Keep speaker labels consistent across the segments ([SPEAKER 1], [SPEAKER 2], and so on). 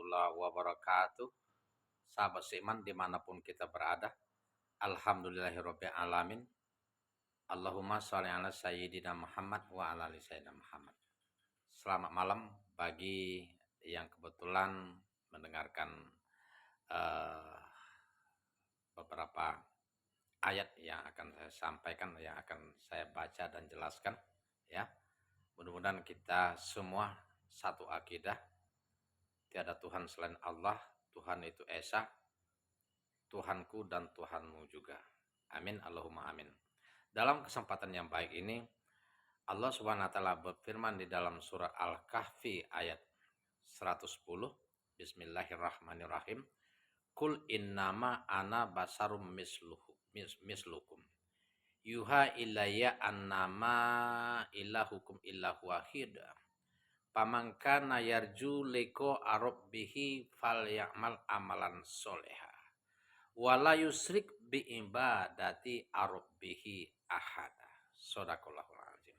[SPEAKER 1] warahmatullahi wabarakatuh. Sahabat seiman dimanapun kita berada. Alhamdulillahirabbil alamin. Allahumma sholli ala sayyidina Muhammad wa ala ali sayyidina Muhammad. Selamat malam bagi yang kebetulan mendengarkan eh, beberapa ayat yang akan saya sampaikan, yang akan saya baca dan jelaskan, ya. Mudah-mudahan kita semua satu akidah, tiada Tuhan selain Allah, Tuhan itu Esa, Tuhanku dan Tuhanmu juga. Amin, Allahumma amin. Dalam kesempatan yang baik ini, Allah Subhanahu wa taala berfirman di dalam surah Al-Kahfi ayat 110, Bismillahirrahmanirrahim. Kul innama ana basarum mislukum. Yuha ilayya annama ilahukum illahu wahid. Pamangkana yarju leko arabbihi falyamal amalan soleha. Wala yusrik bi ibadati arabbihi ahada. Shadaqallahul azim.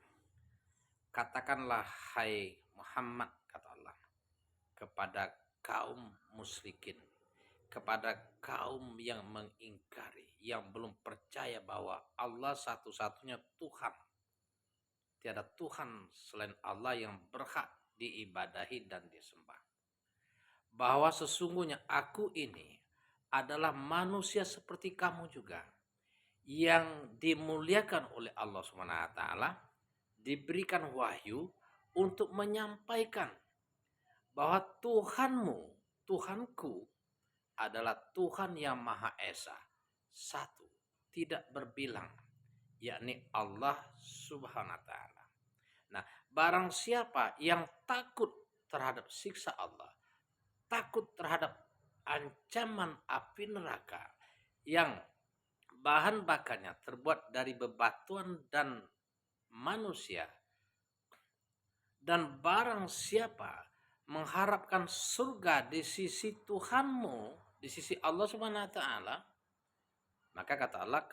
[SPEAKER 1] Katakanlah hai Muhammad, kata Allah, kepada kaum musyrikin, kepada kaum yang mengingkari, yang belum percaya bahwa Allah satu-satunya Tuhan. Tiada Tuhan selain Allah yang berhak diibadahi dan disembah. Bahwa sesungguhnya aku ini adalah manusia seperti kamu juga, yang dimuliakan oleh Allah Subhanahu wa taala, diberikan wahyu untuk menyampaikan bahwa Tuhanmu, Tuhanku adalah Tuhan yang Maha Esa, satu, tidak berbilang, yakni Allah Subhanahu wa taala. Nah, barang siapa yang takut terhadap siksa Allah, takut terhadap ancaman api neraka yang bahan bakarnya terbuat dari bebatuan dan manusia, dan barang siapa mengharapkan surga di sisi Tuhanmu, di sisi Allah Subhanahu wa taala, maka kata Allah,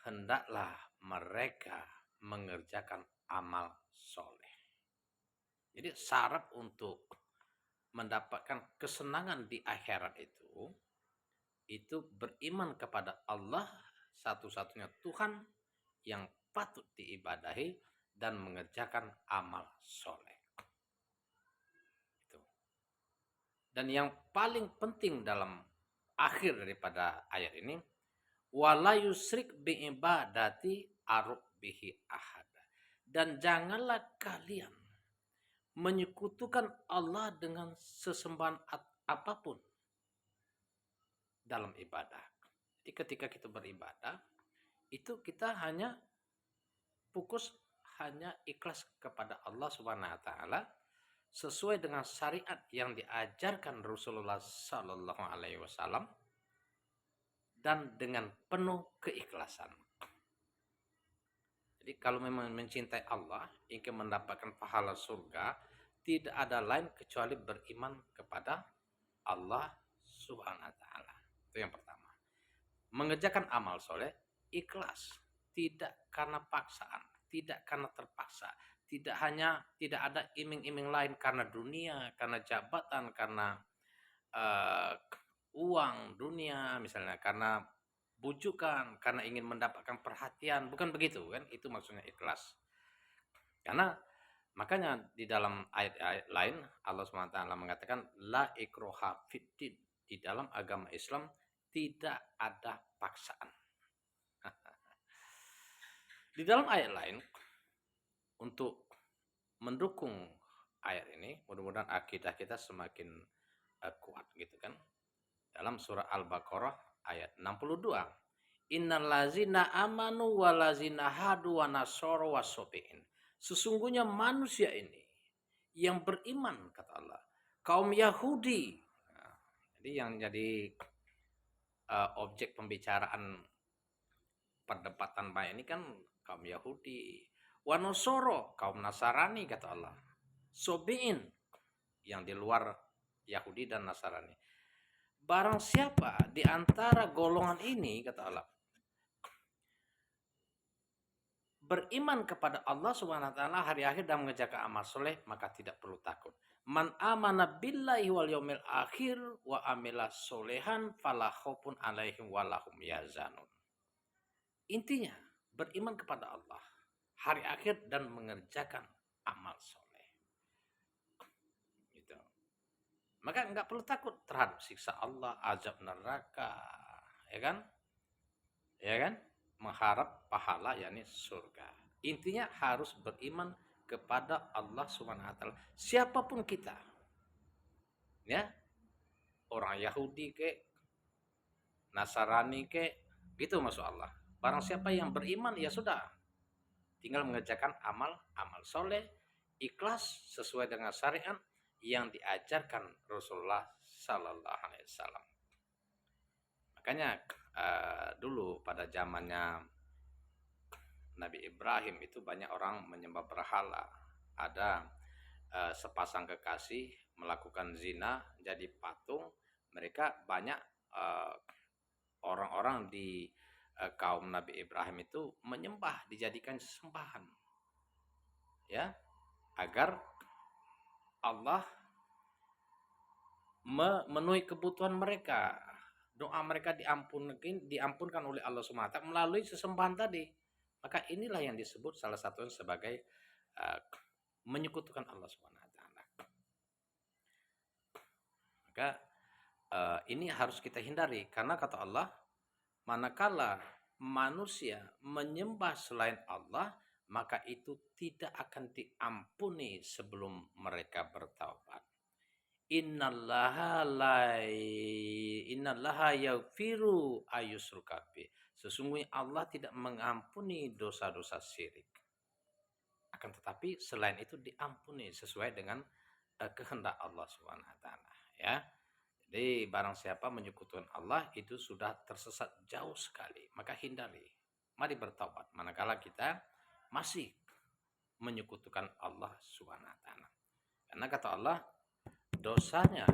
[SPEAKER 1] hendaklah mereka mengerjakan amal soleh. Jadi syarat untuk mendapatkan kesenangan di akhirat itu beriman kepada Allah satu-satunya Tuhan yang patut diibadahi dan mengerjakan amal soleh. Itu. Dan yang paling penting dalam akhir daripada ayat ini, wala yusrik bi ibadati arabbihi ahada. Dan janganlah kalian menyekutukan Allah dengan sesembahan apapun dalam ibadah. Jadi ketika kita beribadah, itu kita hanya fokus, hanya ikhlas kepada Allah Subhanahu wa taala sesuai dengan syariat yang diajarkan Rasulullah sallallahu alaihi wasallam dan dengan penuh keikhlasan. Jadi kalau memang mencintai Allah, ingin mendapatkan pahala surga, tidak ada lain kecuali beriman kepada Allah Subhanahu wa taala. Itu yang pertama. Mengerjakan amal soleh ikhlas, tidak karena paksaan, tidak karena terpaksa, tidak ada iming-iming lain karena dunia, karena jabatan, karena uang dunia misalnya, karena bujukan, karena ingin mendapatkan perhatian, bukan begitu kan? Itu maksudnya ikhlas. Karena makanya di dalam ayat-ayat lain Allah SWT mengatakan la ikroha fiddin, di dalam agama Islam tidak ada paksaan. Di dalam ayat lain untuk mendukung ayat ini, mudah-mudahan akidah kita semakin kuat gitu kan. Dalam surah Al-Baqarah ayat 62. Innal ladzina amanu walazina hadu wa nasara wasobiin. Sesungguhnya manusia ini yang beriman, kata Allah, kaum Yahudi. Nah, jadi yang jadi objek pembicaraan perdebatan banyak ini kan kaum Yahudi. Wa nasara, kaum Nasrani, kata Allah. Sobiin, yang di luar Yahudi dan Nasrani. Barang siapa di antara golongan ini, kata Allah, beriman kepada Allah Subhanahu wa taala hari akhir dan mengerjakan amal soleh, maka tidak perlu takut. Man amana billahi wal yaumil akhir wa amila solehan fala khaufun alaihim walahum yazanun. Intinya beriman kepada Allah, hari akhir dan mengerjakan amal soleh. Gitu. Maka nggak perlu takut terhadap siksa Allah, azab neraka, ya kan? Ya kan? Mengharap pahala yakni surga. Intinya harus beriman kepada Allah Subhanahu wa taala. Siapapun kita. Ya, orang Yahudi ke, Nasrani ke, gitu maksud Allah. Barang siapa yang beriman ya sudah, tinggal mengerjakan amal soleh, ikhlas sesuai dengan syariat yang diajarkan Rasulullah Sallallahu Alaihi Wasallam. Makanya dulu pada zamannya Nabi Ibrahim itu banyak orang menyembah berhala. Ada sepasang kekasih melakukan zina jadi patung. Mereka banyak orang-orang di kaum Nabi Ibrahim itu menyembah, dijadikan sesembahan, ya, agar Allah memenuhi kebutuhan mereka. Doa mereka diampunkan oleh Allah SWT melalui sesembahan tadi. Maka inilah yang disebut salah satunya sebagai menyekutukan Allah SWT. Maka ini harus kita hindari, karena kata Allah, manakala manusia menyembah selain Allah, maka itu tidak akan diampuni sebelum mereka bertaubat. Innallaha yaghfiru ayyushraka bih. Sesungguhnya Allah tidak mengampuni dosa-dosa syirik. Akan tetapi selain itu diampuni sesuai dengan kehendak Allah Subhanahu wa taala, ya. Jadi barang siapa menyekutukan Allah itu sudah tersesat jauh sekali, maka hindari. Mari bertobat manakala kita masih menyekutukan Allah Subhanahu wa taala. Karena kata Allah, dosanya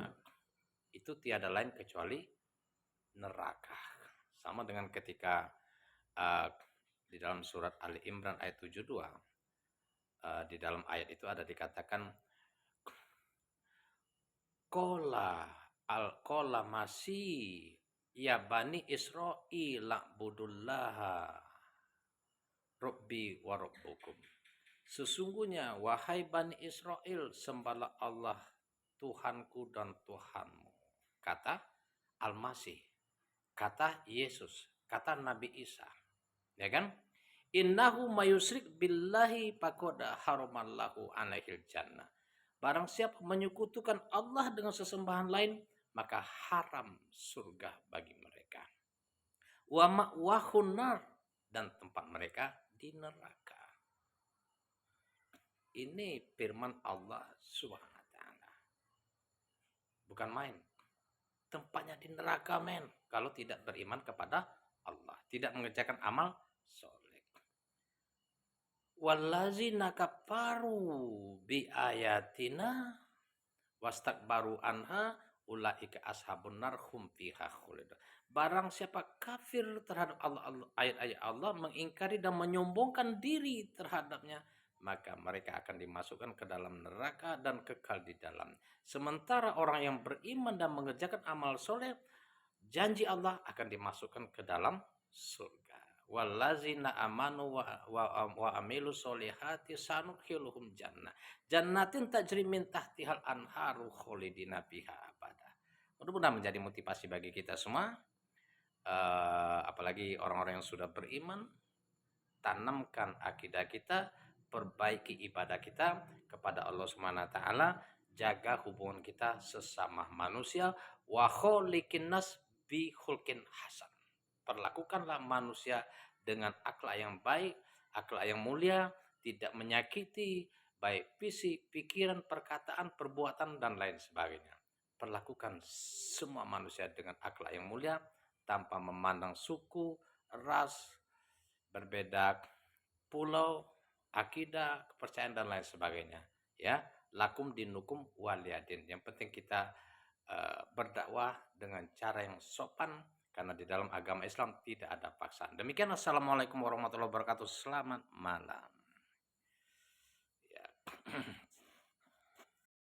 [SPEAKER 1] itu tiada lain kecuali neraka. Sama dengan ketika di dalam surat Ali Imran ayat 72, di dalam ayat itu ada dikatakan Qala masih ya bani Israil la'budullaha Rabbi wa rabbukum. Sesungguhnya wahai bani Israel, sembahlah Allah Tuhanku dan Tuhanmu. Kata Al-Masih, kata Yesus, kata Nabi Isa. Ya kan? Innahu mayusrik billahi faqad haramallahu alaihil jannah. Barang siapa menyekutukan Allah dengan sesembahan lain, maka haram surga bagi mereka. Wa ma'wahun nar, dan tempat mereka di neraka. Ini firman Allah Subhanahu wa taala. Bukan main. Tempatnya di neraka, men, kalau tidak beriman kepada Allah, tidak mengerjakan amal soleh. Wallazina kafaru bi ayatina wastakbaru anha ulaika ashabun nar hum fiha khulid. Barang siapa kafir terhadap ayat-ayat Allah, mengingkari dan menyombongkan diri terhadapnya, maka mereka akan dimasukkan ke dalam neraka dan kekal di dalam. Sementara orang yang beriman dan mengerjakan amal soleh, janji Allah akan dimasukkan ke dalam surga. Wallazina amanu wa amilu solihati sanukhiluhum jannah. Jannatin tajri min tahtihal anharu kholidina biha abada. Mudah-mudahan menjadi motivasi bagi kita semua. Apalagi orang-orang yang sudah beriman, tanamkan akidah kita, perbaiki ibadah kita kepada Allah Subhanahu wa taala, jaga hubungan kita sesama manusia, wa kholiqin nas bi khulqin hasan. Perlakukanlah manusia dengan akhlak yang baik, akhlak yang mulia, tidak menyakiti baik fisik, pikiran, perkataan, perbuatan dan lain sebagainya. Perlakukan semua manusia dengan akhlak yang mulia, tanpa memandang suku, ras, berbeda pulau, akidah, kepercayaan dan lain sebagainya. Ya, lakum dinukum waliyadin. Yang penting kita berdakwah dengan cara yang sopan, karena di dalam agama Islam tidak ada paksaan. Demikian, assalamualaikum warahmatullahi wabarakatuh. Selamat malam. Ya.